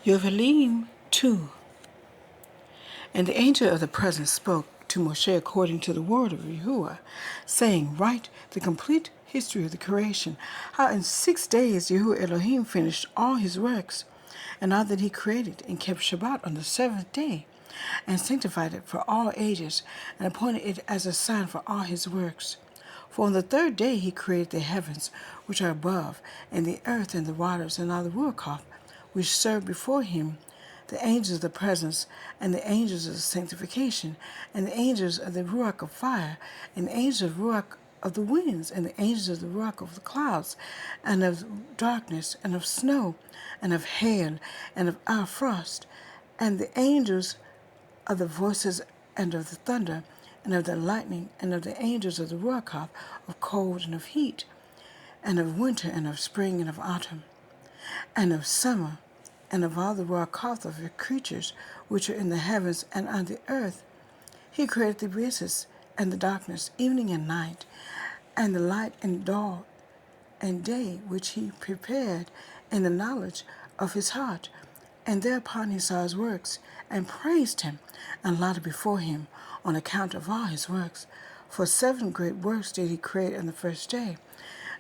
Yovelim 2. And the angel of the presence spoke to Moshe according to the word of Yahuwah, saying, Write the complete history of the creation, how in 6 days Yahuwah Elohim finished all his works, and all that he created, and kept Shabbat on the 7th day, and sanctified it for all ages, and appointed it as a sign for all his works. For on the 3rd day he created the heavens which are above, and the earth and the waters, and all the Ruach which serve before him, the angels of the presence, and the angels of the sanctification, and the angels of the Ruach of fire, and the angels of the Ruach of the winds, and the angels of the Ruach of the clouds, and of darkness, and of snow, and of hail, and of our frost, and the angels of the voices, and of the thunder, and of the lightning, and of the angels of the Ruach of cold and of heat, and of winter, and of spring, and of autumn, and of summer, and of all the Ruach of the creatures which are in the heavens and on the earth. He created the abysses and the darkness, evening and night, and the light and dawn and day, which he prepared in the knowledge of his heart. And thereupon he saw his works, and praised him, and lauded before him on account of all his works. For 7 great works did he create on the first day.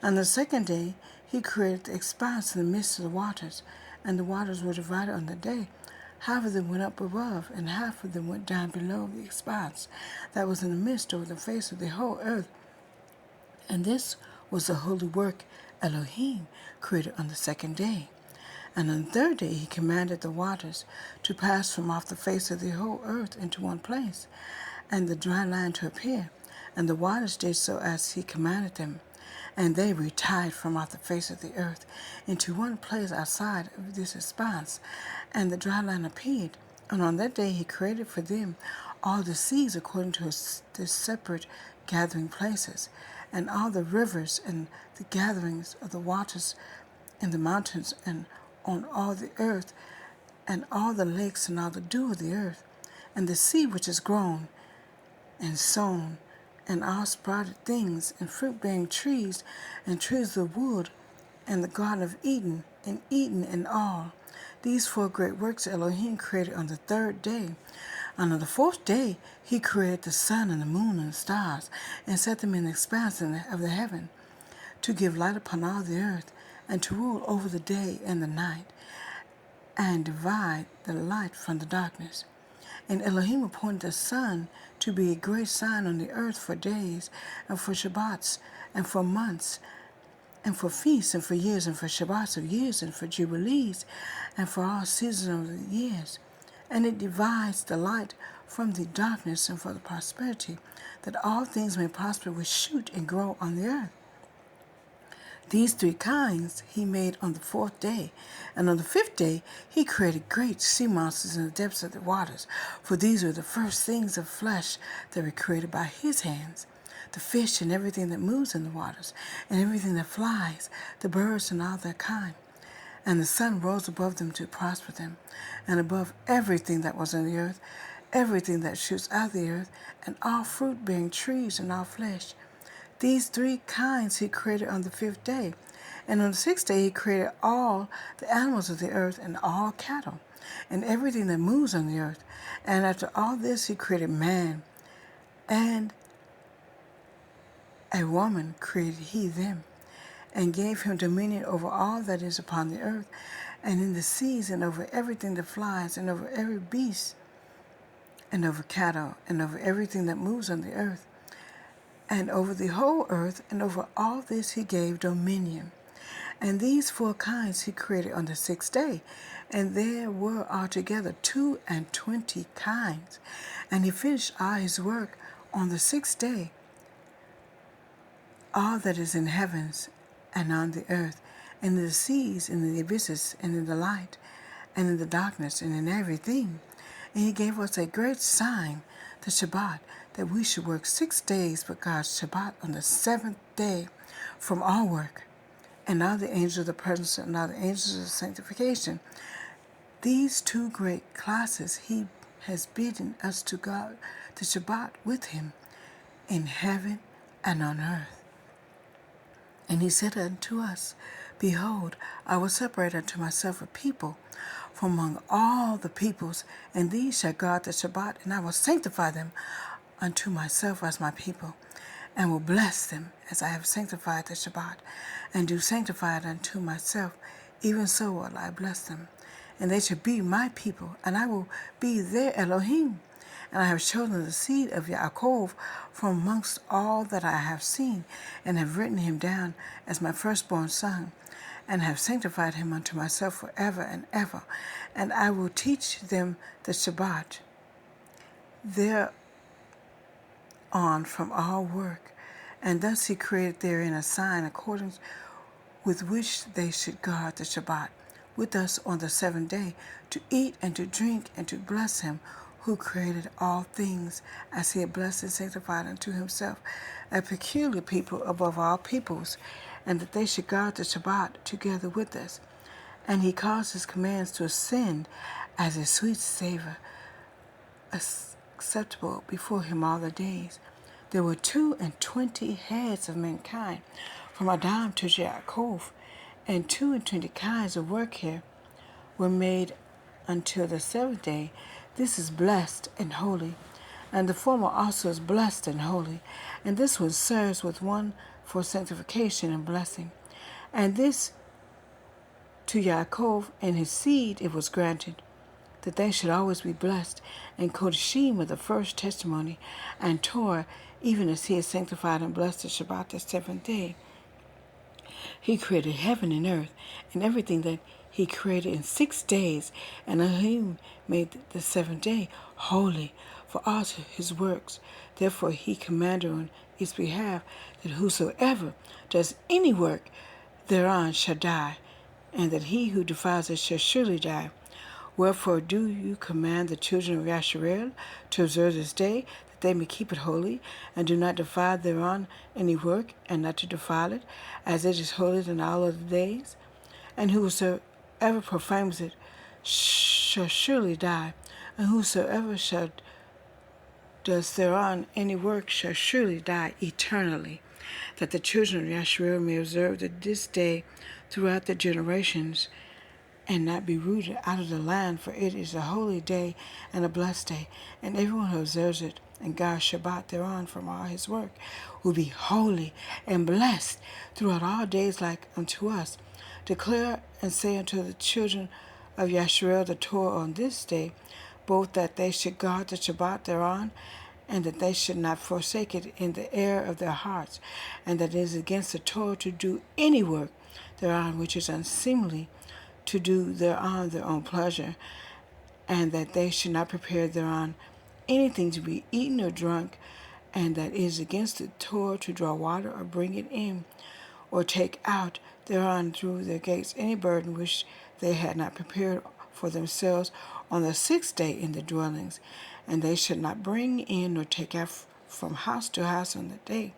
On the 2nd day he created the expanse in the midst of the waters, and the waters were divided on the day. Half of them went up above, and half of them went down below the expanse that was in the midst over the face of the whole earth. And this was the holy work Elohim created on the 2nd day. And on the 3rd day he commanded the waters to pass from off the face of the whole earth into one place, and the dry land to appear. And the waters did so as he commanded them. And they retired from off the face of the earth into one place outside of this expanse, and the dry land appeared. And on that day he created for them all the seas according to their separate gathering places, and all the rivers and the gatherings of the waters in the mountains and on all the earth, and all the lakes and all the dew of the earth, and the sea which is grown and sown, and all sprouted things, and fruit-bearing trees, and trees of wood, and the garden of Eden, and all. These 4 great works Elohim created on the 3rd day. And on the 4th day he created the sun and the moon and the stars, and set them in the expanse of the heaven, to give light upon all the earth, and to rule over the day and the night, and divide the light from the darkness. And Elohim appointed the sun to be a great sign on the earth for days, and for Shabbats, and for months, and for feasts, and for years, and for Shabbats of years, and for jubilees, and for all seasons of the years. And it divides the light from the darkness, and for the prosperity, that all things may prosper which shoot and grow on the earth. These 3 kinds he made on the 4th day, and on the 5th day he created great sea monsters in the depths of the waters, for these were the first things of flesh that were created by his hands, the fish and everything that moves in the waters, and everything that flies, the birds and all their kind. And the sun rose above them to prosper them, and above everything that was in the earth, everything that shoots out of the earth, and all fruit-bearing trees and all flesh. These 3 kinds he created on the 5th day. And on the 6th day he created all the animals of the earth, and all cattle, and everything that moves on the earth. And after all this he created man, and a woman created he them, and gave him dominion over all that is upon the earth, and in the seas, and over everything that flies, and over every beast, and over cattle, and over everything that moves on the earth, and over the whole earth, and over all this he gave dominion. And these 4 kinds he created on the 6th day, and there were altogether 22 kinds. And he finished all his work on the 6th day, all that is in heavens and on the earth, and in the seas, and in the abysses, and in the light, and in the darkness, and in everything. And he gave us a great sign, the Shabbat, that we should work 6 days, but God's Shabbat on the 7th day from all work. And all the angels of the presence, and all the angels of the sanctification. These 2 great classes he has bidden us to God, the Shabbat with him, in heaven and on earth. And he said unto us, Behold, I will separate unto myself a people from among all the peoples, and these shall guard the Shabbat, and I will sanctify them unto myself as my people, and will bless them as I have sanctified the Shabbat, and do sanctify it unto myself, even so will I bless them. And they shall be my people, and I will be their Elohim. And I have chosen the seed of Yaakov from amongst all that I have seen, and have written him down as my firstborn son, and have sanctified him unto myself forever and ever. And I will teach them the Shabbat thereon from all work. And thus he created therein a sign according with which they should guard the Shabbat with us on the seventh day, to eat and to drink and to bless him who created all things, as he had blessed and sanctified unto himself a peculiar people above all peoples, and that they should guard the Shabbat together with us. And he caused his commands to ascend as a sweet savor, acceptable before him all the days. There were 22 heads of mankind, from Adam to Yaakov, and 22 kinds of work here were made until the seventh day. This is blessed and holy, and the former also is blessed and holy, and this one serves with one for sanctification and blessing. And this to Yaakov and his seed it was granted, that they should always be blessed, and Kodashim of the first testimony, and Torah, even as he has sanctified and blessed the Shabbat the seventh day. He created heaven and earth, and everything that he created in 6 days, and Elohim made the seventh day holy for all his works. Therefore he commanded on his behalf that whosoever does any work thereon shall die, and that he who defiles it shall surely die. Wherefore do you command the children of Yasharel to observe this day, that they may keep it holy, and do not defile thereon any work, and not to defile it, as it is holy in all other days? And whosoever profanes it shall surely die, and whosoever does thereon any work shall surely die eternally, that the children of Yasharel may observe this day throughout the generations, and not be rooted out of the land, for it is a holy day and a blessed day, and everyone who observes it and guards Shabbat thereon from all his work will be holy and blessed throughout all days like unto us. Declare and say unto the children of Yasharel the Torah on this day, both that they should guard the Shabbat thereon, and that they should not forsake it in the error of their hearts, and that it is against the Torah to do any work thereon which is unseemly, to do thereon their own pleasure, and that they should not prepare thereon anything to be eaten or drunk, and that it is against the Torah to draw water or bring it in, or take out thereon through their gates any burden which they had not prepared for themselves on the 6th day in the dwellings, and they should not bring in nor take out from house to house on that day.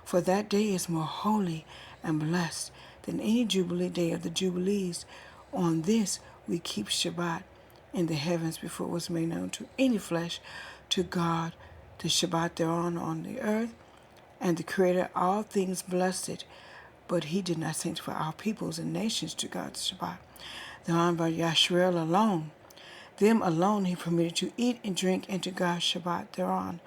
For that day is more holy and blessed than any jubilee day of the jubilees. On this we keep Shabbat in the heavens before it was made known to any flesh, to God the Shabbat thereon on the earth, and the Creator of all things blessed it. But he did not sanctify all peoples and nations to God the Shabbat thereon by Yasharel alone. Them alone he permitted to eat and drink, and to God Shabbat thereon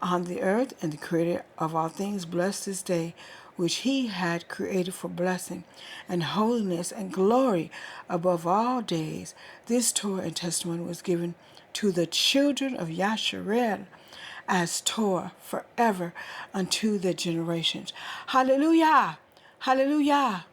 on the earth, and the Creator of all things blessed this day, which he had created for blessing and holiness and glory above all days. This Torah and testimony was given to the children of Yasharel as Torah forever unto the generations. Hallelujah! Hallelujah!